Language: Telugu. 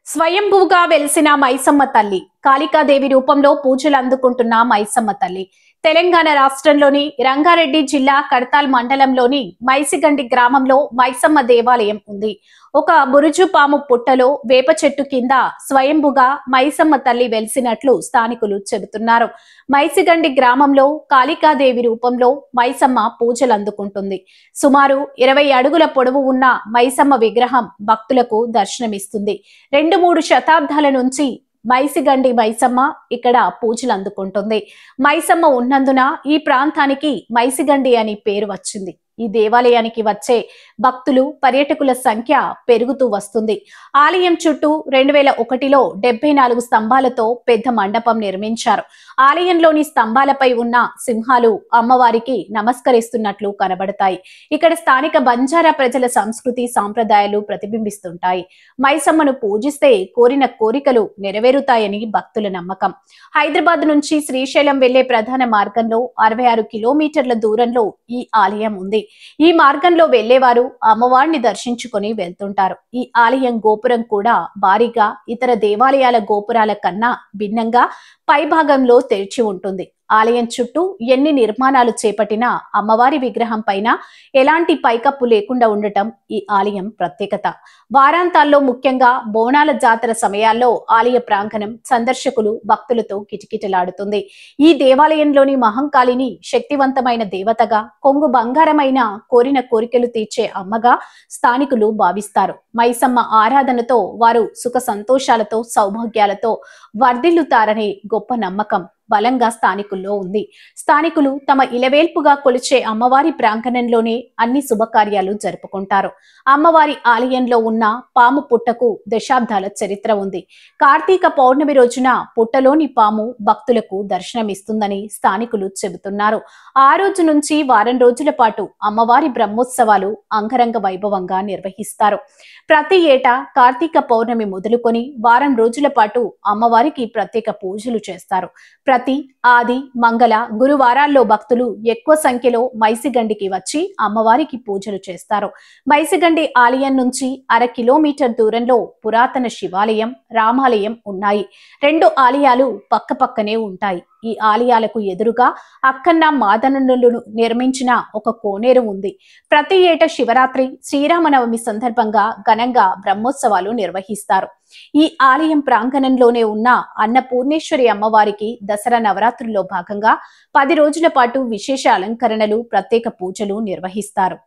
స్వయంభూగా వెలిసిన మైసమ్మ తల్లి కాళికాదేవి రూపంలో పూజలు అందుకుంటున్న మైసమ్మ తల్లి తెలంగాణ రాష్ట్రంలోని రంగారెడ్డి జిల్లా కడతాల్ మండలంలోని మైసిగండి గ్రామంలో మైసమ్మ దేవాలయం ఉంది. ఒక బురుజు పాము పుట్టలో వేప చెట్టు కింద స్వయంభుగా మైసమ్మ తల్లి వెలిసినట్లు స్థానికులు చెబుతున్నారు. మైసిగండి గ్రామంలో కాళికాదేవి రూపంలో మైసమ్మ పూజలు అందుకుంటుంది. సుమారు 20 అడుగుల పొడవు ఉన్న మైసమ్మ విగ్రహం భక్తులకు దర్శనమిస్తుంది. 2-3 శతాబ్దాల నుంచి మైసిగండి మైసమ్మ ఇక్కడ పూజలు అందుకుంటుంది. మైసమ్మ ఉన్నందున ఈ ప్రాంతానికి మైసిగండి అని పేరు వచ్చింది. ఈ దేవాలయానికి వచ్చే భక్తులు పర్యాటకుల సంఖ్య పెరుగుతూ వస్తుంది. ఆలయం చుట్టూ 2001లో 74 స్తంభాలతో పెద్ద మండపం నిర్మించారు. ఆలయంలోని స్తంభాలపై ఉన్న సింహాలు అమ్మవారికి నమస్కరిస్తున్నట్లు కనబడతాయి. ఇక్కడ స్థానిక బంజారా ప్రజల సంస్కృతి సాంప్రదాయాలు ప్రతిబింబిస్తుంటాయి. మైసమ్మను పూజిస్తే కోరిన కోరికలు నెరవేరుతాయని భక్తుల నమ్మకం. హైదరాబాద్ నుంచి శ్రీశైలం వెళ్లే ప్రధాన మార్గంలో 66 కిలోమీటర్ల దూరంలో ఈ ఆలయం ఉంది. ఈ మార్గంలో వెళ్లేవారు అమ్మవారిని దర్శించుకొని వెళ్తుంటారు. ఈ ఆలయం గోపురం కూడా భారీగా ఇతర దేవాలయాల గోపురాల కన్నా భిన్నంగా పైభాగంలో తెరిచి ఉంటుంది. ఆలయం చుట్టూ ఎన్ని నిర్మాణాలు చేపట్టినా అమ్మవారి విగ్రహం పైన ఎలాంటి పైకప్పు లేకుండా ఉండటం ఈ ఆలయం ప్రత్యేకత. వారాంతాల్లో ముఖ్యంగా బోనాల జాతర సమయాల్లో ఆలయ ప్రాంగణం సందర్శకులు భక్తులతో కిటకిటలాడుతుంది. ఈ దేవాలయంలోని మహంకాళిని శక్తివంతమైన దేవతగా, కొంగు బంగారమైన కోరిన కోరికలు తీర్చే అమ్మగా స్థానికులు భావిస్తారు. మైసమ్మ ఆరాధనతో వారు సుఖ సంతోషాలతో సౌభాగ్యాలతో వర్ధిల్లుతారనే గొప్ప నమ్మకం బలంగా స్థానికుల్లో ఉంది. స్థానికులు తమ ఇలవేల్పుగా కొలిచే అమ్మవారి ప్రాంగణంలోనే అన్ని శుభకార్యాలు జరుపుకుంటారు. అమ్మవారి ఆలయంలో ఉన్న పాము పుట్టకు దశాబ్దాల చరిత్ర ఉంది. కార్తీక పౌర్ణమి రోజున పుట్టలోని పాము భక్తులకు దర్శనమిస్తుందని స్థానికులు చెబుతున్నారు. ఆ రోజు నుంచి వారం రోజుల పాటు అమ్మవారి బ్రహ్మోత్సవాలు అంగరంగ వైభవంగా నిర్వహిస్తారు. ప్రతి ఏటా కార్తీక పౌర్ణమి మొదలుకొని వారం రోజుల పాటు అమ్మవారికి ప్రత్యేక పూజలు చేస్తారు. ప్రతి ఆది, మంగళ, గురువారాల్లో భక్తులు ఎక్కువ సంఖ్యలో మైసిగండికి వచ్చి అమ్మవారికి పూజలు చేస్తారు. మైసిగండి ఆలయం నుంచి 1/2 కిలోమీటర్ దూరంలో పురాతన శివాలయం, రామాలయం ఉన్నాయి. 2 ఆలయాలు పక్కపక్కనే ఉంటాయి. ఈ ఆలయాలకు ఎదురుగా అక్కన్న మాదనులు నిర్మించిన ఒక కోనేరు ఉంది. ప్రతి ఏటా శివరాత్రి, శ్రీరామనవమి సందర్భంగా ఘనంగా బ్రహ్మోత్సవాలు నిర్వహిస్తారు. ఈ ఆలయం ప్రాంగణంలోనే ఉన్న అన్నపూర్ణేశ్వరి అమ్మవారికి దసరా నవరాత్రుల్లో భాగంగా 10 రోజుల పాటు విశేష అలంకరణలు, ప్రత్యేక పూజలు నిర్వహిస్తారు.